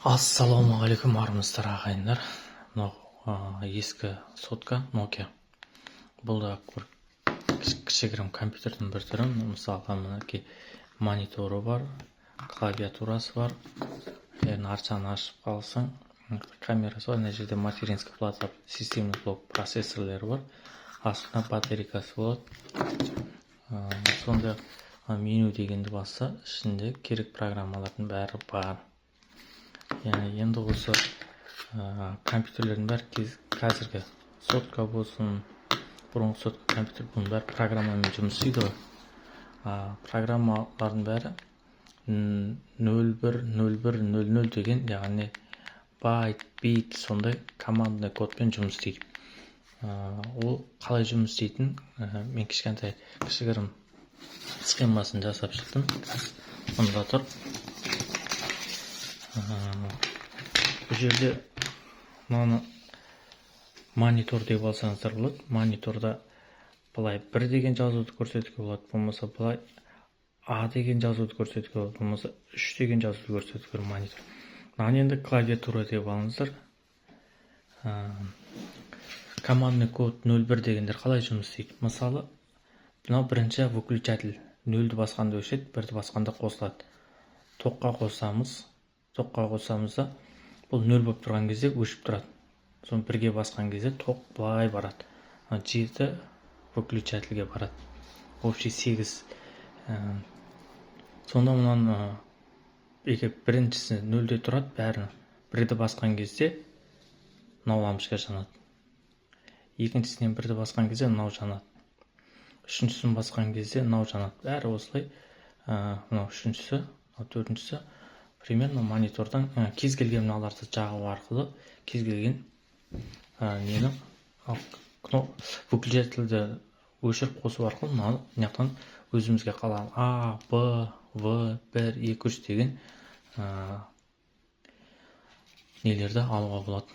Ассалаумағалейкум армысыздар ағайындар. Мынау ескі сотка Nokia. Бұл да бір кішігірім компьютердің бір түрі. Мысалға мінекей мониторы бар, клавиатурасы бар. Арчаны ашып қалсаң, камерасы бар. Мына жерде материнский плата, системный блок процессорлары бар. Астында батарейкасы болады. Сонда меню дегенді басса, ішінде керек программалардың бәрі бар. Енді осы компьютерлердің бәрі қазіргі сотка болсын, бұрынғы сотка компьютер, бұның бәрі программамен жұмыс істейді ғой. Программалардың бәрі 0100 деген, яғни байт, бит, сондай командный кодпен жұмыс істейді. Ол қалай жұмыс істейтін, мен кішігірім схемасын жасап шықтым. Мұнда тұр. Бұл жерде мынаны монитор деп алсаңыздар болады. Мониторда былай 1 деген жазуды көрсетуге болады, болмаса былай А деген жазуды көрсетуге болады, болмаса 3 деген жазуды көрсетуге болады монитор. Мынаны енді клавиатура деп алыңыздар. Командный код 01 дегендер қалай жұмыс істейді? Мысалы, мынау бірінші выключатель. 0-ді басқанда өшеді, 1-ді басқанда қосылады. Тоққа қосамыз да, бұл 0 болып тұрған кезде өшіп тұрады. Соны 1-ге басқан кезде тоқ былай барады. 7 выключательге барады. Общий 8. Сонда мұнан біріншісі 0-де тұрады, бәрін 1-ді басқан кезде мынау лампочка жанады. Екіншісінен 1-ді басқан кезде мынау жанады. Үшіншісін басқан кезде мынау жанады. Бәрі осылай. Мынау үшіншісі, мынау төртіншісі. Примерно монитордан кез келген мыналарды жағу арқылы кез келген нені выключательді өшіріп қосу арқылы мынаяқтан өзімізге қалған А, Б, В, 1, 2, 3 деген нелерді алуға болады.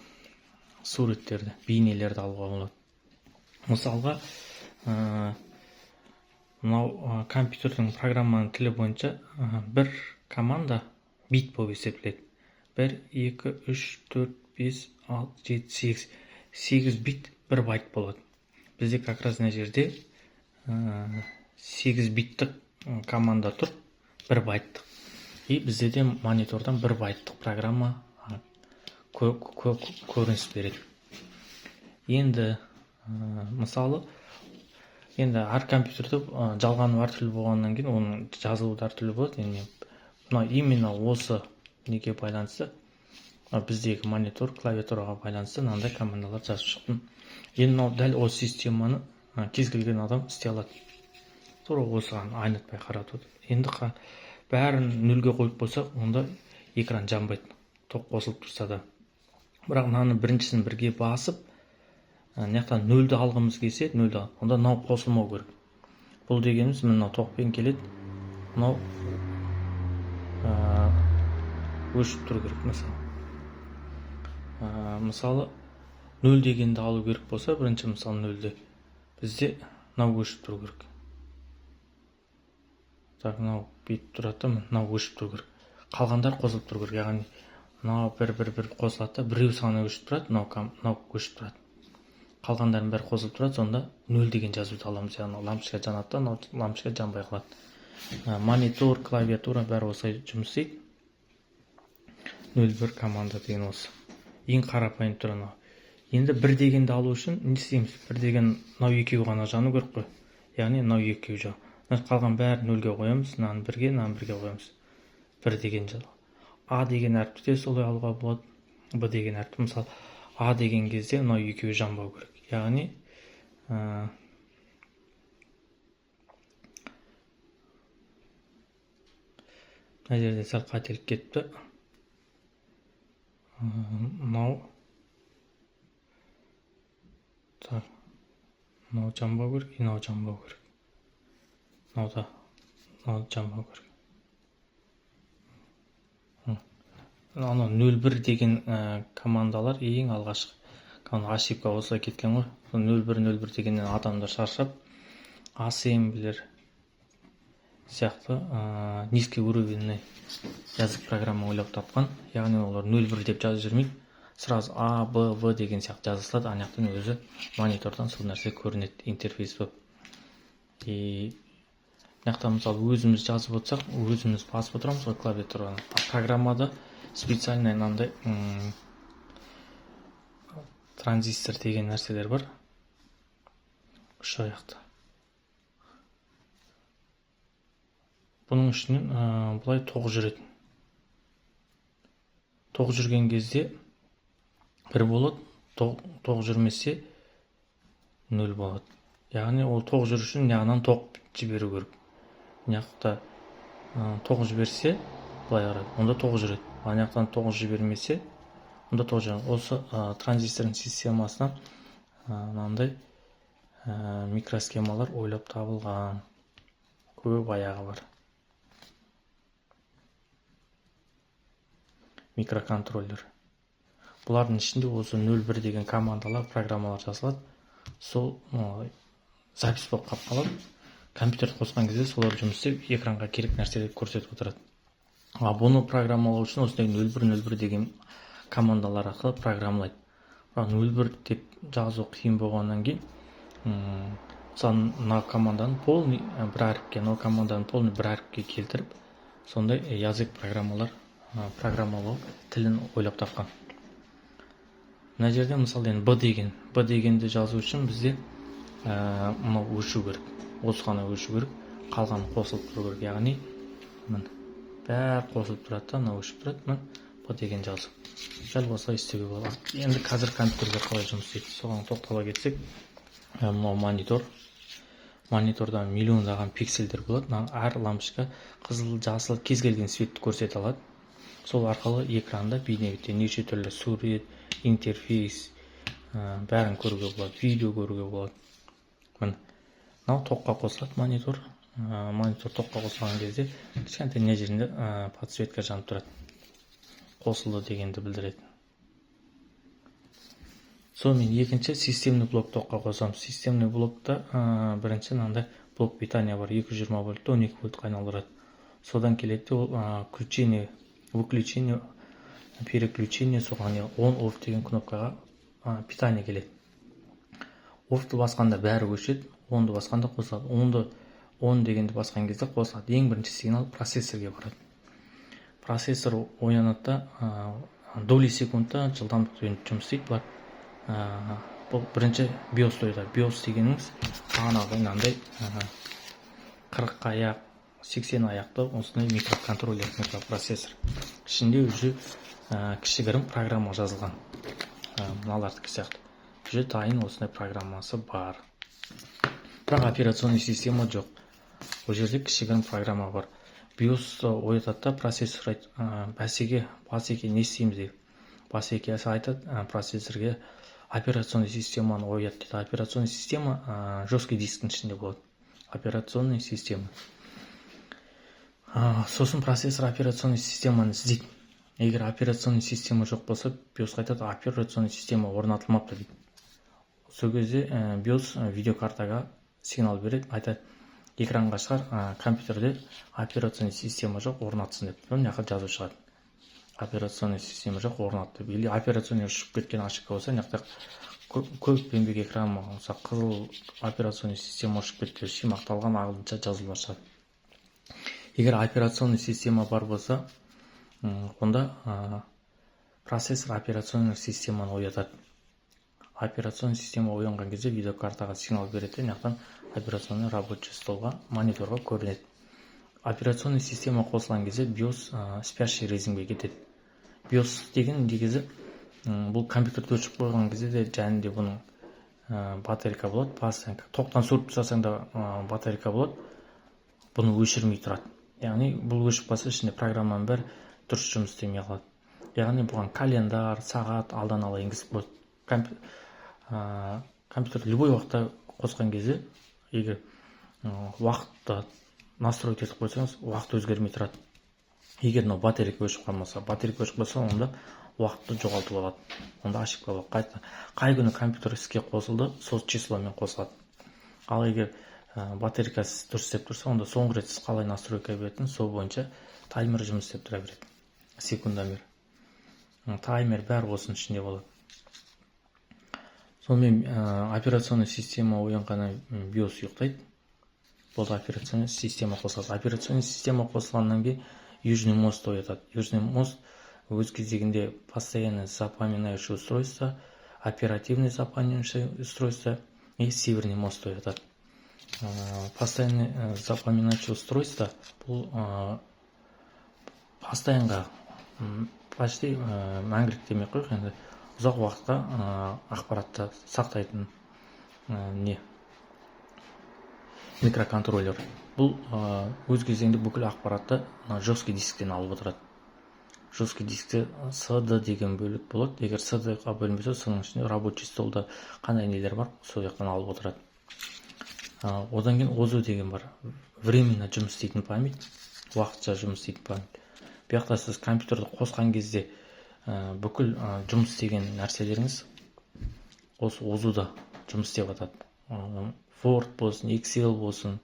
Суреттерді, бейнелерді алуға болады. Мысалға, мынау компьютердің программаның тілі бойынша бір команда бит болып есептеледі. 1, 2, 3, 4, 5, 6, 7, 8. 8 бит 1 байт болады. Бізде как раз мына жерде 8 биттік команда тұр, 1 байттық. И бізде де монитордан 1 байттық программа көрініс береді. Енді мысалы, енді әр компьютерді жалғаны әртүрлі болғаннан кейін, оның жазылуы да әртүрлі болады. Именно осы неге байланысты, біздегі монитор, клавиатураға байланысты мынандай командалар жазып шықтым. Енді дәл осы системаны кез келген адам істей алады. Тура осыған айнытпай қарап отыр. Енді бәрін 0-ге қойып қойсақ, онда экран жанбайды, тоқ қосылып тұрса да. Бірақ мынаны біріншісін 1-ге басып, мынаяқтан 0-ді алғымыз келсе, 0-ді, онда мынау қосылмау керек. Бұл дегеніміз мынау тоқпен келеді, мынау өшіп тұру керек. Мысалы 0 дегенді алу керек болса, бірінші мысалы 0-де бізде мынау өшіп тұру керек. Мынау бүйтіп тұрады, мынау өшіп тұру керек. Қалғандар қосылып тұру керек. Яғни мынау бір қосылады, біреу саны өшіп тұрады, мынау өшіп тұрады. Қалғандардың бәрі қосылып тұрады, сонда 0 деген жазуды аламыз. Яғни лампочка жанады, лампочка жанбай қалады. Монитор, клавиатура бәрі осылай жұмыс істейді. 01 команда деген осы. Ең қарапайым түрі мынау. Енді 1 дегенді алу үшін не істейміз? 1 деген мынау екеуі ғана жану керек қой. Яғни мынау екеуі жау. Қалған бәрін 0-ге қоямыз, мынаны 1-ге, мынаны 1-ге қоямыз. 1 деген жау. А деген әріпті де солай алуға болады. Б деген әріпті. Мысалы, А деген кезде мынау екеуі жанбау керек. Яғни мына жерде сәл қателік кетті. Мынау жанбау керек, мынау жанбау керек. Мынау жанбау керек. 01 деген командалар ең алғашқы. Ошибка осылай кеткен ғой. 01 дегеннен адамдар шаршап, ассемблер, сияқты низкий уровенный язык программа ойлап тапқан. Яғни олар 0-1 деп жазып жүрмейді. Сразу А, Б, В деген сияқты жазып салады. Ана жақтан өзі монитордан сол нәрсе көрінеді, интерфейс болып. И мына жақта мысалы өзіміз жазып отырсақ, өзіміз басып отырамыз ғой клавиатураны. Программада специальный мынандай транзистор деген нәрселер бар. Үш аяқты. Бұның ішінен бұлай тоғыз жүреді. Тоғыз жүрген кезде бір болады, тоғыз жүрмесе 0 болады. Яғни ол тоғыз жүру үшін мынаяғынан тоғыз жіберу керек. Мына жақта тоғыз жіберсе былай қарайды, онда тоғыз жүреді. Ана жақтан тоғыз жібермесе онда тоғыз жүреді. Осы транзистордың системасына мынандай микросхемалар ойлап табылған. Көп аяғы бар. Микроконтроллер. Бұлардың ішінде осы 0-1 деген командалар, программалар жазылады. Сол запись болып қалады. Компьютерді қосқан кезде солар жұмыс істеп, экранға керек нәрселерді көрсетіп отырады. Бұны программалау үшін осындай 0-1 деген командалар арқылы программалайды. 0-1 деп жазу қиын болғаннан кейін, мысалы, мына команданың полный бір әріпке, мына команданың полный бір әріпке келтіріп, сондай язык программалау тілін ойлап тапқан. Мына жерде мысалы Б дегенді жазу үшін бізде мынау өшу керек. Осы ғана өшу керек, қалғаны қосылып тұру керек. Яғни бәрі қосылып тұрады да, мынау өшіп тұрады. Б деген жазу. Дәл осылай істеуге болады. Енді қазір компьютерге қалай жұмыс істейді, соған тоқтала кетсек, мынау монитор. Мониторда миллиондаған пиксельдер болады. Әр лампочка қызыл, жасыл, кез келген светті көрсете алады. Сол арқылы экранда бейнеде неше түрлі сурет, интерфейс бәрін көруге болады, видео көруге болады. Мынау тоққа қосылады монитор. Монитор тоққа қосылған кезде кішкентай мына жерінде подсветка жанып тұрады. Қосылды дегенді білдіреді. Сонымен екінші системный блок тоққа қосамыз. Системный блокта бірінші мынандай блок питания бар, 220 вольтты 12 вольтқа айналдырады. Содан келеді ол включение, выключение, переключение, соған on-off деген кнопкаға питание келеді. Off-ты басқанда бәрі өшеді, on-ды басқанда қосылады. On дегенді басқан кезде қосылады. Ең бірінші сигнал процессорге барады. Процессор оянады, доли секундта жылдамдықпен жұмыс істейді. Бұл бірінші BIOS ойда. BIOS дегеніңіз бағанағы мынандай 40 аяқ, 80 аяқты осындай микроконтроллер, микропроцессор. Ішінде уже кішігірім программа жазылған. Мыналардікі сияқты. Уже дайын осындай программасы бар. Бірақ операционный система жоқ. Ол жерде кішігірім программа бар. BIOS оятады, процессор бәсеке не істейміз деп. Бәсекесі айтады процессорге операционный системаны оят дейді. Операционный система жесткий дисктің ішінде болады. Операционный система. Сосын процессор операционный системаны іздейді. Егер операционный система жоқ болса, BIOS айтады, операционный система орнатылмапты дейді. Сол кезде BIOS видеокартаға сигнал береді, айтады, экранға шығар, компьютерде операционный система жоқ, орнатсын деп. Мына жаққа жазу шығады. Операционный система жоқ, орнатты. Или операционный ұшып кеткен ошибка болса, мына жақта көп еңбек экраны болса, қызыл операционный система ұшып кеткен, шимақталған ағылшынша жазулар шығады. Егер операционный система бар болса, онда процессор операционный системаны оятады. Операционный система оянған кезде видеокартаға сигнал береді, мынаяқтан операционный рабочий столға, мониторға көрінеді. Операционный система қосылған кезде BIOS спящий режимге кетеді. BIOS деген негізі бұл компьютерді өшіп қойған кезде де жәнінде бұның батарейка болады, тоқтан сүріп тастасаң да батарейка болады, бұны өшірмей тұрады. Яғни бұл өшіп қалса ішінде программаның бәрі дұрыс жұмыс істемей қалады. Яғни бұған календар, сағат алдан ала енгізіп болады. Компьютер любой уақытта қосқан кезде, егер уақытты настройка етіп қойсаңыз, уақыт өзгермей тұрады. Егер батарейка өшіп қалса, онда уақытты жоғалтып алады. Онда ошибка болады. Қай күні компьютер іске қосылды, сол числомен қосылады. Ал егер батарейкасы дұрыс істеп тұрса, онда соңғы рет сіз қалай настройка беретін, сол бойынша таймер жұмыс істеп тұра береді. Секундомер. Таймер бәрі осының ішінде болады. Сонымен операционный система оянғаннан BIOS ұйықтайды. Бұл операционный система қосылады. Операционный система қосылғаннан кейін Южный мост оятады. Южный мост өз кезегінде постоянно запоминающее устройство, оперативный запоминающее устройство и северный мост оятады. Постоянный запоминающее устройство бұл постоянға почти мәңгілік демей қойық, енді ұзақ уақытқа ақпаратты сақтайтын микроконтроллер. Бұл өз кезегінде бүкіл ақпаратты жесткий дисктен алып отырады. Жесткий дискте CD деген бөлік болады. Егер CD-ға бөлінбесе, соның ішінде рабочий столда қандай нелер бар, сол жақтан алып отырады. Одан кейін ОЗУ деген бар. Временно жұмыс істейтін память, уақытша жұмыс істейтін память. Бұяқта сіз компьютерді қосқан кезде бүкіл жұмыс істеген нәрселеріңіз осы ОЗУда жұмыс істеп жатады. Word болсын, Excel болсын,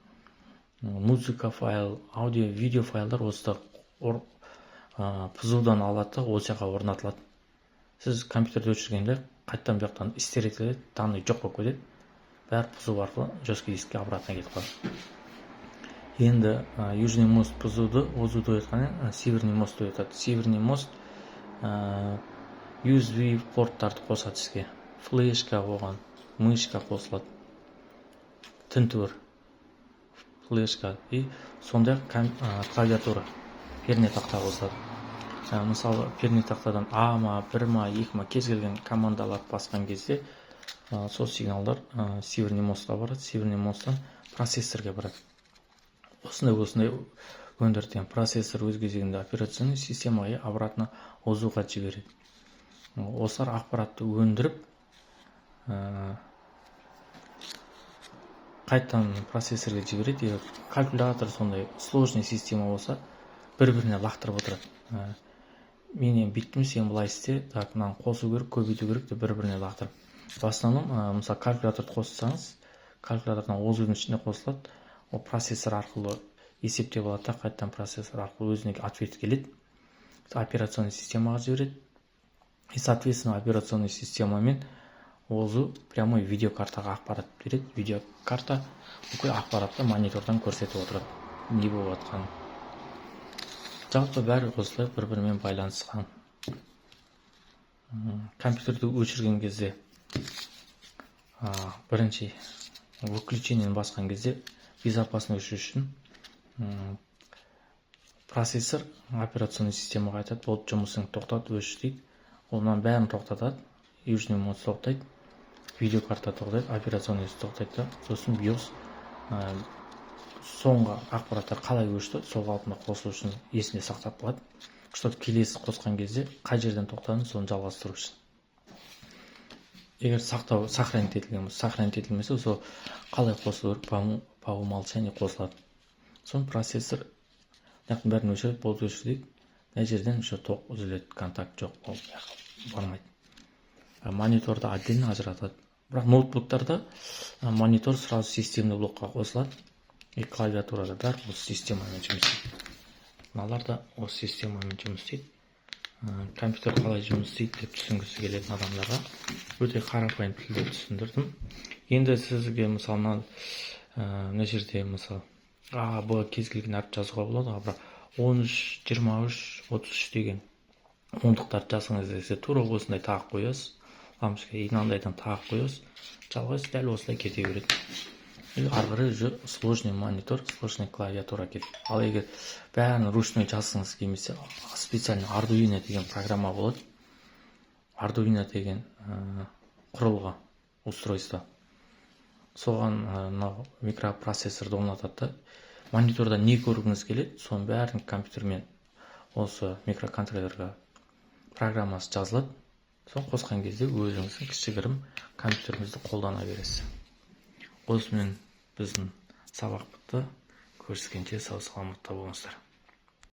музыка файл, аудио, видео файлдар осыда PZU-дан алады, ол жаққа орнатылады. Сіз компьютерді өшіргенде қайттан бұяқтан истеретіледі, данный жоқ болып кетеді. Бәрі PZU арқылы жесткий дискке обратно кетіп қалады. Енді Южный мост PZU-ды, ОЗУ-ды оятқаннан Северный мост оятады. Северный мост USB порттарды қосады іске. Флешка оған, мышка қосылады. Тінтуір, флешка и сондай клавиатура, перне тақта қосылады. Мысалы, перне тақтадан А-ма, 1-ма, 2-ма кез келген командаларды басқан кезде сол сигналдар Северный мостқа барады. Северный мосттан процессорға барады. Осындай өндірген процессор өз кезегінде операционный системаға обратно ОЗУ-ға жібереді. Осылар ақпаратты өндіріп, қайттан процессорға жібереді. Егер калькулятор сондай сложный система болса, бір-біріне лақтырып отырады. Менен биттім, сен былай істе, так, мынаны қосу керек, көбейту керек деп бір-біріне лақтырып. В основном, мысалы, калькуляторды қоссаңыз, калькулятордан ОЗУ-дің ішіне қосылады. Ол процессор арқылы есептеп алады, қайттан процессор арқылы өзіне ответ келеді. Операционный системаға жібереді. И, соответственно, операционный системамен ОЗУ прямой видеокартаға ақпарат береді. Видеокарта бүкіл ақпаратты монитордан көрсетіп отырады. Не болып жатқанын. Жалпы бәрі осылай бір-бірімен байланысқан. Компьютерді өшірген кезде бірінші выключениені басқан кезде безопасно өшіру үшін процессор операционный системаға айтады, болды жұмысың тоқтат, өшір дейді. Онан бәрін тоқтатады, Южный мост тоқтайды, видеокарта тоқтайды, операционный тоқтайды, сосын BIOS соңғы ақпараттар қалай өшті, сол қалпында қосылу үшін есінде сақтап қалады. Что-то келесі қосқан кезде қай жерден тоқтадың, соны жалғастыру үшін. Егер сохранить етілмесе, сол қалай қосылу керек, по умолчанию қосылады. Сон процессор бәрін өшіреді, болды өшірді. Мына жерден тоқ үзіледі, контакт жоқ, ол бармайды. Мониторды отдельно ажыратады. Бірақ ноутбуктарда монитор сразу системный блокқа қосылады. И клавиатурада бәрі осы системамен жұмыс істейді. Мыналар да осы системамен жұмыс істейді. Компьютер қалай жұмыс істейді деп түсінгісі келетін адамдарға өте қарапайым тілде түсіндірдім. Енді сізге мысалы мына жерде мысалы А, Б кез келген әріп жазуға болады, бірақ 13, 23, 33 деген ондықтарды жазғыңыз келсе, тура осындай тағып қоясыз. Лампочка мынандайдан тағып қоясыз. Жалғайсыз, дәл осылай кете береді. Ары қарай сложный монитор, сложный клавиатура кетеді. Ал егер бәрін ручной жазғыңыз келмесе, специально Arduino деген программа болады. Arduino деген құрылғы устройство. Соған микропроцессорды орнатады. Мониторда не көргіңіз келеді, соның бәрін компьютермен осы микроконтроллерға программасы жазылады. Соны қосқан кезде өзіңіздің кішігірім компьютеріңізді қолдана бересіз. Осымен біздің сабақ бітті. Көріскенше сау саламатта болыңыздар.